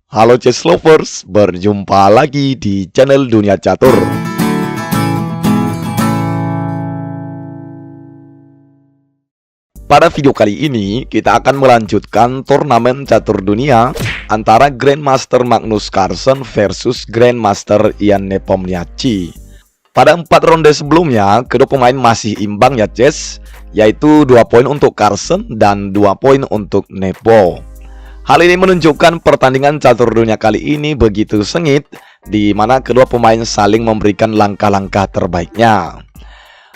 Halo chess lovers, berjumpa lagi di channel Dunia Catur. Pada video kali ini, kita akan melanjutkan turnamen catur dunia antara Grandmaster Magnus Carlsen versus Grandmaster Ian Nepomniachtchi. Pada 4 ronde sebelumnya, kedua pemain masih imbang ya chess, yaitu 2 poin untuk Carlsen dan 2 poin untuk Nepo. Hal ini menunjukkan pertandingan catur dunia kali ini begitu sengit, di mana kedua pemain saling memberikan langkah-langkah terbaiknya.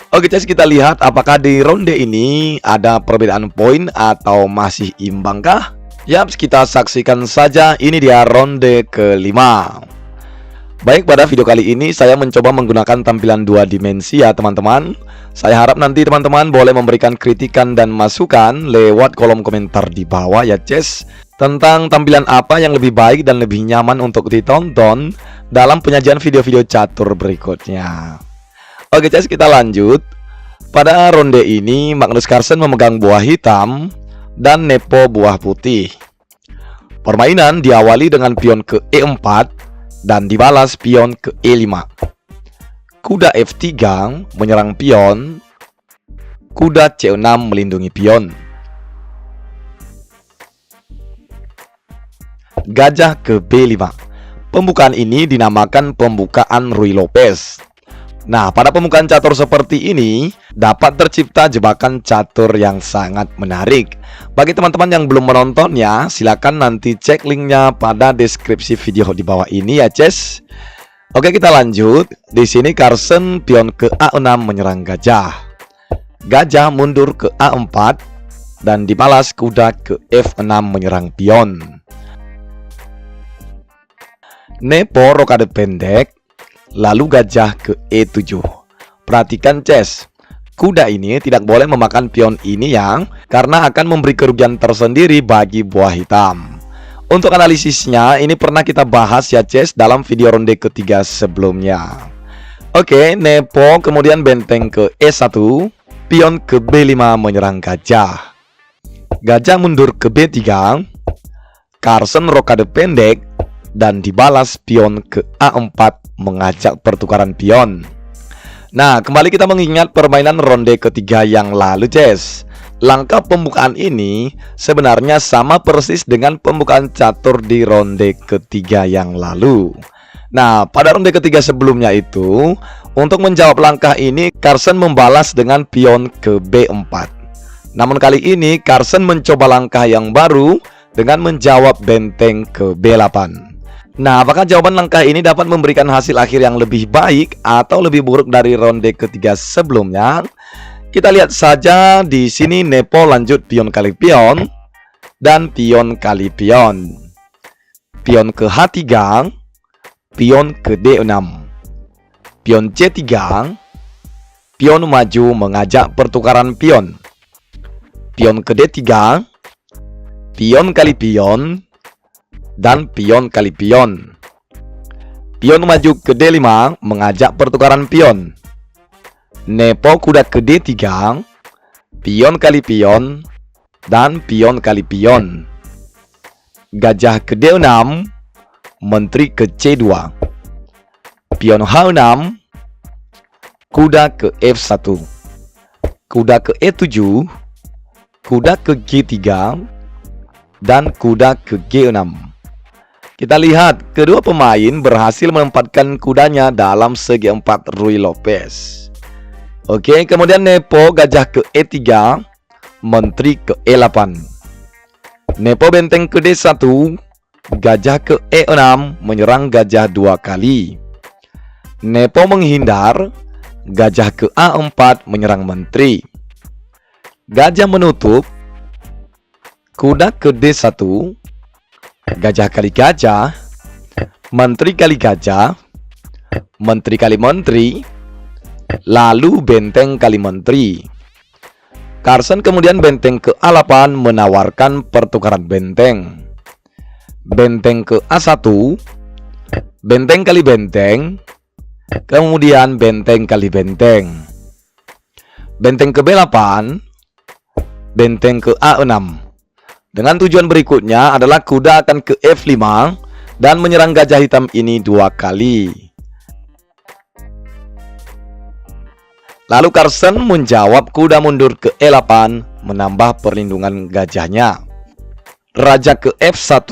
Oke guys, kita lihat apakah di ronde ini ada perbedaan poin atau masih imbangkah? Yap, kita saksikan saja. Ini dia ronde kelima. Baik, pada video kali ini saya mencoba menggunakan tampilan 2 dimensi ya teman-teman. Saya harap nanti teman-teman boleh memberikan kritikan dan masukan lewat kolom komentar di bawah ya Ces, tentang tampilan apa yang lebih baik dan lebih nyaman untuk ditonton dalam penyajian video-video catur berikutnya. Oke Ces, kita lanjut. Pada ronde ini Magnus Carlsen memegang buah hitam dan Nepo buah putih. Permainan diawali dengan pion ke E4 dan dibalas pion ke E5. Kuda F3 menyerang pion. Kuda C6 melindungi pion. Gajah ke B5. Pembukaan ini dinamakan pembukaan Ruy Lopez. Nah, pada pembukaan catur seperti ini dapat tercipta jebakan catur yang sangat menarik. Bagi teman-teman yang belum menontonnya, silakan nanti cek linknya pada deskripsi video di bawah ini ya Ces. Oke, kita lanjut. Di sini Carlsen pion ke A6 menyerang gajah. Gajah mundur ke A4 dan dibalas kuda ke F6 menyerang pion. Nepo rokade pendek, lalu gajah ke E7. Perhatikan Ces, kuda ini tidak boleh memakan pion ini karena akan memberi kerugian tersendiri bagi buah hitam. Untuk analisisnya ini pernah kita bahas ya Ces dalam video ronde ketiga sebelumnya. Oke, Nepo kemudian benteng ke E1, pion ke B5 menyerang gajah. Gajah mundur ke B3, Carlsen rokade pendek dan dibalas pion ke A4 mengajak pertukaran pion. Nah, kembali kita mengingat permainan ronde ketiga yang lalu Ces. Langkah pembukaan ini sebenarnya sama persis dengan pembukaan catur di ronde ketiga yang lalu. Nah, pada ronde ketiga sebelumnya itu, untuk menjawab langkah ini Carlsen membalas dengan pion ke B4. Namun kali ini Carlsen mencoba langkah yang baru dengan menjawab benteng ke B8. Nah, apakah jawaban langkah ini dapat memberikan hasil akhir yang lebih baik atau lebih buruk dari ronde ketiga sebelumnya? Kita lihat saja. Di sini Nepo lanjut pion kali pion dan pion kali pion. Pion ke H3, pion ke D6. Pion C3, pion maju mengajak pertukaran pion. Pion ke D3, pion kali pion dan pion kali pion. Pion maju ke D5 mengajak pertukaran pion. Nepo kuda ke D3, pion kali pion dan pion kali pion. Gajah ke D6, menteri ke C2. Pion H6, kuda ke F1. Kuda ke E7, kuda ke G3 dan kuda ke G6. Kita lihat, kedua pemain berhasil menempatkan kudanya dalam segi 4 Ruy Lopez. Oke, kemudian Nepo gajah ke E3, menteri ke E8. Nepo benteng ke D1, gajah ke E6 menyerang gajah 2 kali. Nepo menghindar, gajah ke A4 menyerang menteri. Gajah menutup, kuda ke D1, gajah kali gajah, menteri kali gajah, menteri kali menteri, lalu benteng kali menteri. Carlsen kemudian benteng ke A8 menawarkan pertukaran benteng. Benteng ke A1, benteng kali benteng, kemudian benteng kali benteng. Benteng ke B8, benteng ke A6. Dengan tujuan berikutnya adalah kuda akan ke F5 dan menyerang gajah hitam ini 2 kali. Lalu Carson menjawab kuda mundur ke E8, menambah perlindungan gajahnya. Raja ke F1,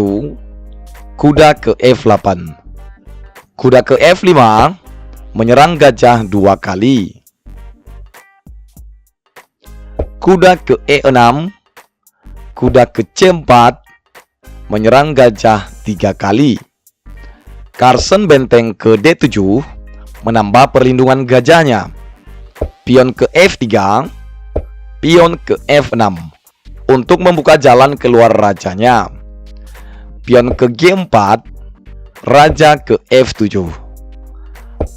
kuda ke F8. Kuda ke F5, menyerang gajah 2 kali. Kuda ke E6, kuda ke C4, menyerang gajah 3 kali. Carson benteng ke D7, menambah perlindungan gajahnya. Pion ke F3, pion ke F6 untuk membuka jalan keluar rajanya. Pion ke G4, raja ke F7.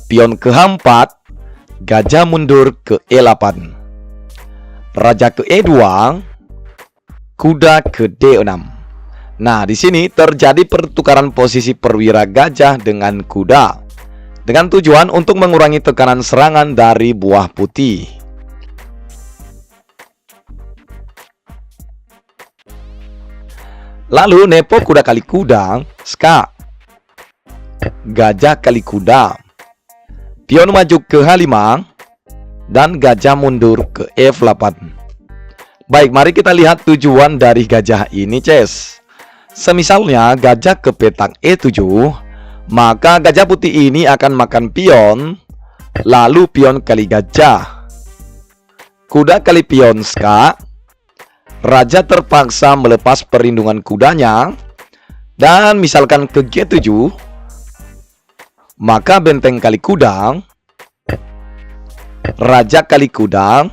Pion ke H4, gajah mundur ke E8. Raja ke E2, kuda ke D6. Nah, di sini terjadi pertukaran posisi perwira gajah dengan kuda, dengan tujuan untuk mengurangi tekanan serangan dari buah putih. Lalu nepo kuda kali kuda, ska. Gajah kali kuda. Pion maju ke H5 dan gajah mundur ke F8. Baik, mari kita lihat tujuan dari gajah ini, Ces. Semisalnya gajah ke petak E7, maka gajah putih ini akan makan pion, lalu pion kali gajah. Kuda kali pion ska. Raja terpaksa melepas perlindungan kudanya, dan misalkan ke G7, maka benteng kali kuda, raja kali kuda,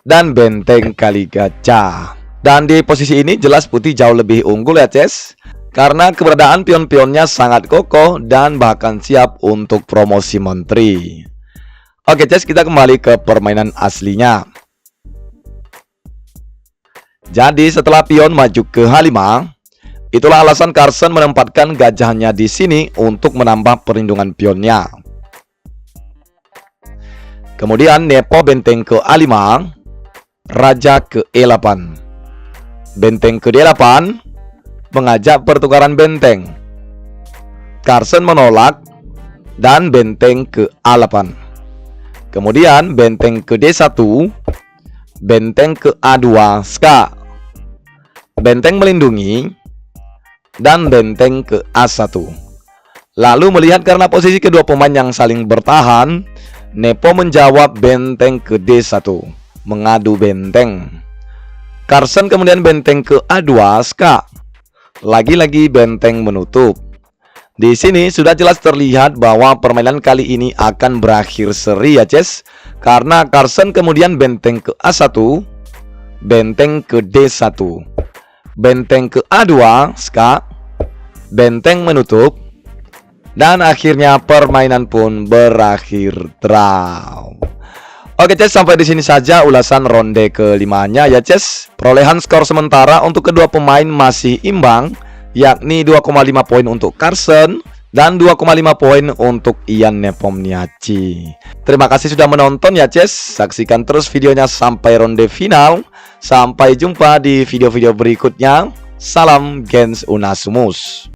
dan benteng kali gajah. Dan di posisi ini jelas putih jauh lebih unggul ya, Ces, karena keberadaan pion-pionnya sangat kokoh dan bahkan siap untuk promosi menteri. Oke, Ces, kita kembali ke permainan aslinya. Jadi setelah pion maju ke H5, itulah alasan Carson menempatkan gajahnya di sini untuk menambah perlindungan pionnya. Kemudian nepo benteng ke A5, raja ke E8. Benteng ke D8, mengajak pertukaran benteng. Carson menolak dan benteng ke A8. Kemudian benteng ke D1, benteng ke A2 ska. Benteng melindungi dan benteng ke A1. Lalu melihat karena posisi kedua pemain yang saling bertahan, nepo menjawab benteng ke D1, mengadu benteng. Carson kemudian benteng ke A2 ska. Lagi-lagi benteng menutup. Di sini sudah jelas terlihat bahwa permainan kali ini akan berakhir seri ya, Ces, karena Carson kemudian benteng ke A1, benteng ke D1, benteng ke A2 ska, benteng menutup, dan akhirnya permainan pun berakhir draw. Oke, Ces, sampai di sini saja ulasan ronde kelimanya ya, Ces. Perolehan skor sementara untuk kedua pemain masih imbang, yakni 2,5 poin untuk Carson dan 2,5 poin untuk Ian Nepomniachtchi. Terima kasih sudah menonton ya, Ces. Saksikan terus videonya sampai ronde final. Sampai jumpa di video-video berikutnya. Salam Gens Unasumus.